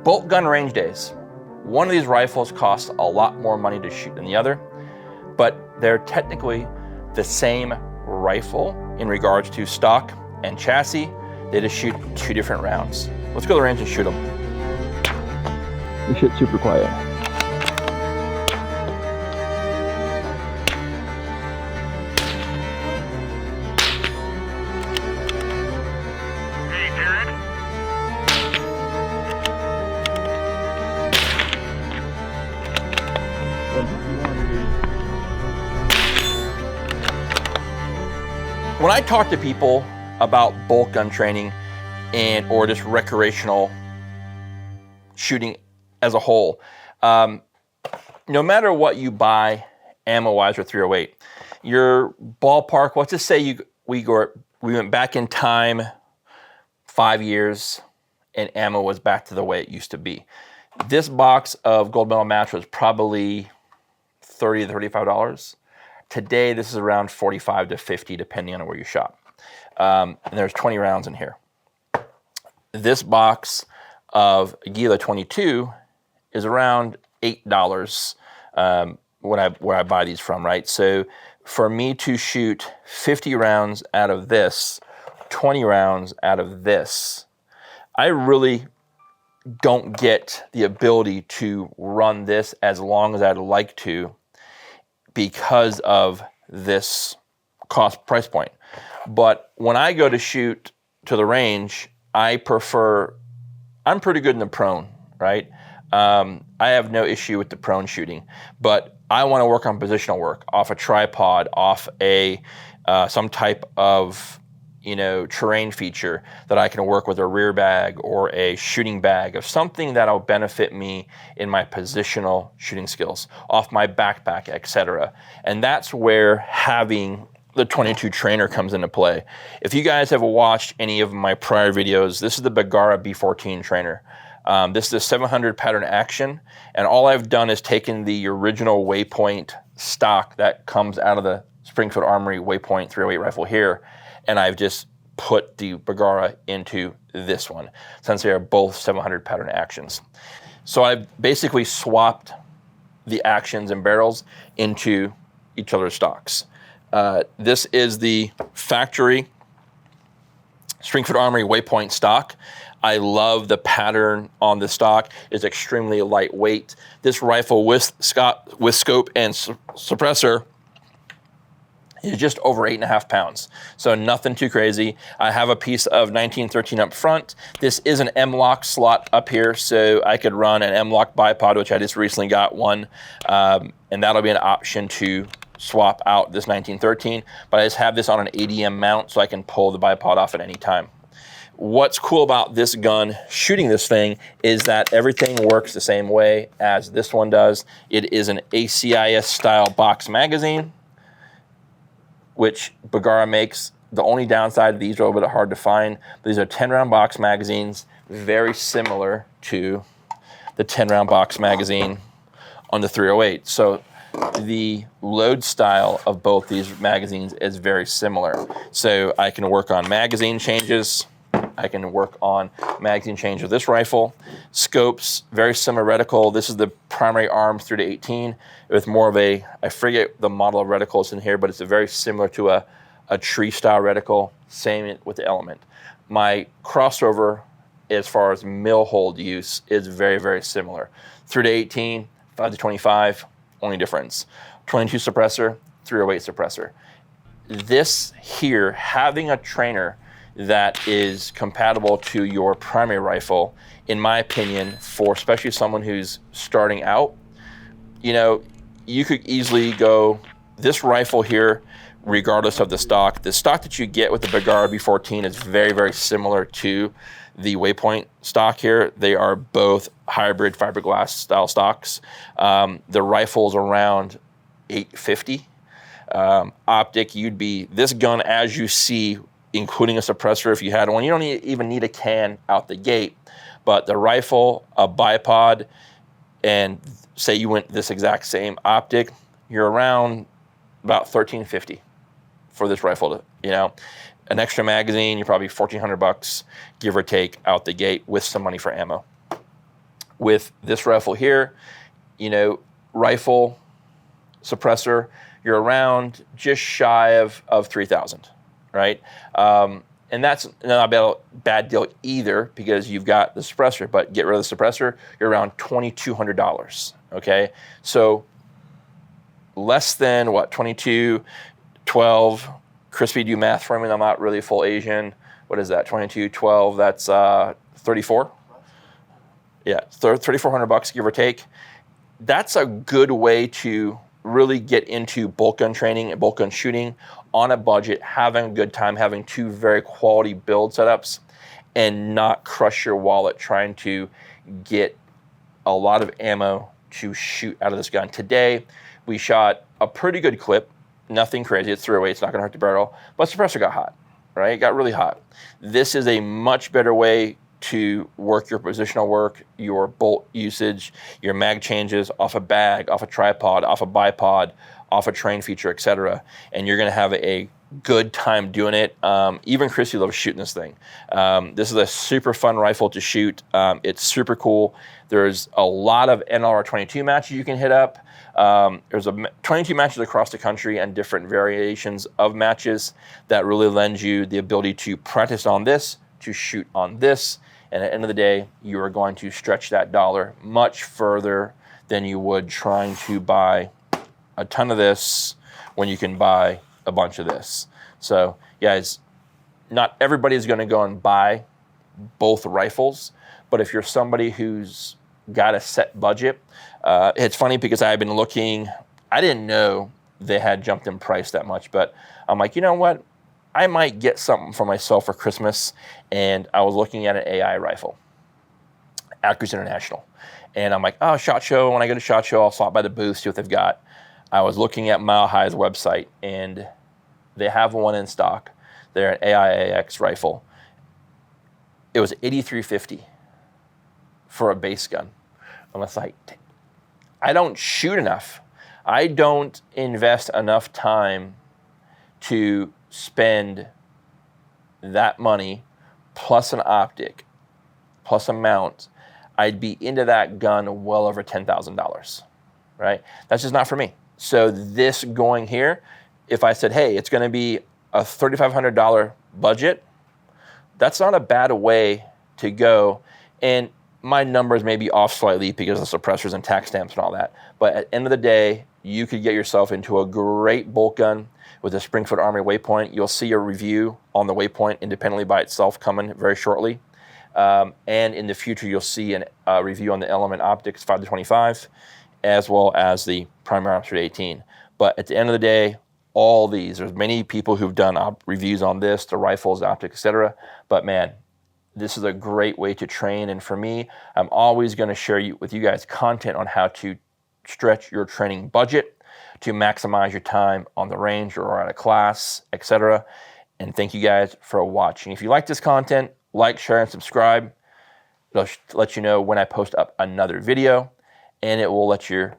Bolt gun range days. One of these rifles costs a lot more money to shoot than the other, but they're technically the same rifle in regards to stock and chassis. They just shoot 2 different rounds. Let's go to the range and shoot them. This shit's super quiet. Hey, Jared. When I talk to people about bolt gun training or just recreational shooting as a whole, no matter what you buy ammo-wise or 308, your ballpark, let's just say we went back in time 5 years and ammo was back to the way it used to be. This box of Gold Medal Match was probably $30 to $35. Today, this is around $45 to $50, depending on where you shop. And there's 20 rounds in here. This box of Gila 22 is around $8 where I buy these from, right? So for me to shoot 50 rounds out of this, 20 rounds out of this, I really don't get the ability to run this as long as I'd like to because of this cost price point. But when I go to shoot to the range, I'm pretty good in the prone, right? I have no issue with the prone shooting, but I want to work on positional work off a tripod, off some type of terrain feature that I can work with a rear bag or a shooting bag of something that'll benefit me in my positional shooting skills, off my backpack, etc. And that's where having the 22 trainer comes into play. If you guys have watched any of my prior videos, this is the Bergara B14 trainer. This is a 700 pattern action, and all I've done is taken the original Waypoint stock that comes out of the Springfield Armory Waypoint 308 rifle here, and I've just put the Bergara into this one, since they are both 700 pattern actions. So I've basically swapped the actions and barrels into each other's stocks. This is the factory Springfield Armory Waypoint stock. I love the pattern on the stock. It's extremely lightweight. This rifle with scope and suppressor is just over 8.5 pounds. So nothing too crazy. I have a piece of 1913 up front. This is an M-LOK slot up here, so I could run an M-LOK bipod, which I just recently got one, and that'll be an option to swap out this 1913, but I just have this on an ADM mount so I can pull the bipod off at any time. What's cool about this gun, shooting this thing, is that everything works the same way as this one does. It is an ACIS style box magazine, which Bergara makes. The only downside of these are a little bit hard to find. These are 10-round box magazines, very similar to the 10-round box magazine on the 308. So the load style of both these magazines is very similar. So I can work on magazine changes. I can work on magazine change of this rifle. Scopes, very similar reticle. This is the primary arms 3 to 18 with more of I forget the model of reticle it's in here, but it's very similar to a tree style reticle, same with the element. My crossover as far as mill hold use is very, very similar. 3 to 18, 5 to 25, only difference. 22 suppressor, 308 suppressor. This here, having a trainer that is compatible to your primary rifle, in my opinion, for especially someone who's starting out, you could easily go, this rifle here, regardless of the stock that you get with the Bergara B14 is very, very similar to the Waypoint stock here. They are both hybrid fiberglass style stocks. The rifle's around $850. Optic, this gun as you see, including a suppressor if you had one. You don't even need a can out the gate, but the rifle, a bipod, and say you went this exact same optic, you're around about $1,350 for this rifle. An extra magazine, you're probably $1,400, give or take, out the gate with some money for ammo. with this rifle here, rifle, suppressor, you're around just shy of 3,000, right? And that's not a bad deal either, because you've got the suppressor, but get rid of the suppressor, you're around $2,200, okay? So less than what, 22, 12, crispy do math for me, I'm not really full Asian. What is that, 22, 12, that's 34? Yeah, $3,400, give or take. That's a good way to really get into bolt gun training and bolt gun shooting on a budget, having a good time, having two very quality build setups, and not crush your wallet trying to get a lot of ammo to shoot out of this gun. Today, we shot a pretty good clip, nothing crazy, it's 308, it's not gonna hurt the barrel, but suppressor got hot, right? It got really hot. This is a much better way to work your positional work, your bolt usage, your mag changes off a bag, off a tripod, off a bipod, off a train feature, etc. And you're gonna have a good time doing it. Even Chrissy loves shooting this thing. This is a super fun rifle to shoot. It's super cool. There's a lot of NLR 22 matches you can hit up. There's 22 matches across the country and different variations of matches that really lend you the ability to practice on this, to shoot on this, and at the end of the day, you are going to stretch that dollar much further than you would trying to buy a ton of this when you can buy a bunch of this. So, guys, not everybody is going to go and buy both rifles, but if you're somebody who's got a set budget, it's funny because I've been looking, I didn't know they had jumped in price that much, but I'm like, you know what? I might get something for myself for Christmas, and I was looking at an AI rifle, Accuracy International, and I'm like, oh, SHOT Show. When I go to SHOT Show, I'll stop by the booth, see what they've got. I was looking at Mile High's website, and they have one in stock. They're an AIAX rifle. It was $8,350 for a base gun. I'm just like, I don't shoot enough. I don't invest enough time to spend that money plus an optic, plus a mount. I'd be into that gun well over $10,000, right? That's just not for me. So this going here, if I said, hey, it's gonna be a $3,500 budget, that's not a bad way to go. And my numbers may be off slightly because of the suppressors and tax stamps and all that. But at the end of the day, you could get yourself into a great bolt gun with a Springfield Armory Waypoint. You'll see a review on the Waypoint independently by itself coming very shortly. And in the future, you'll see a review on the Element Optics 5-25, as well as the Primary Arms 18. But at the end of the day, all these, there's many people who've done reviews on this, the rifles, optics, etc. But man, this is a great way to train. And for me, I'm always going to share with you guys content on how to stretch your training budget to maximize your time on the range or at a class, etc. And thank you guys for watching. If you like this content, like, share, and subscribe. It'll let you know when I post up another video, and it will let your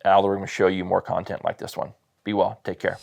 algorithm show you more content like this one. Be well. Take care.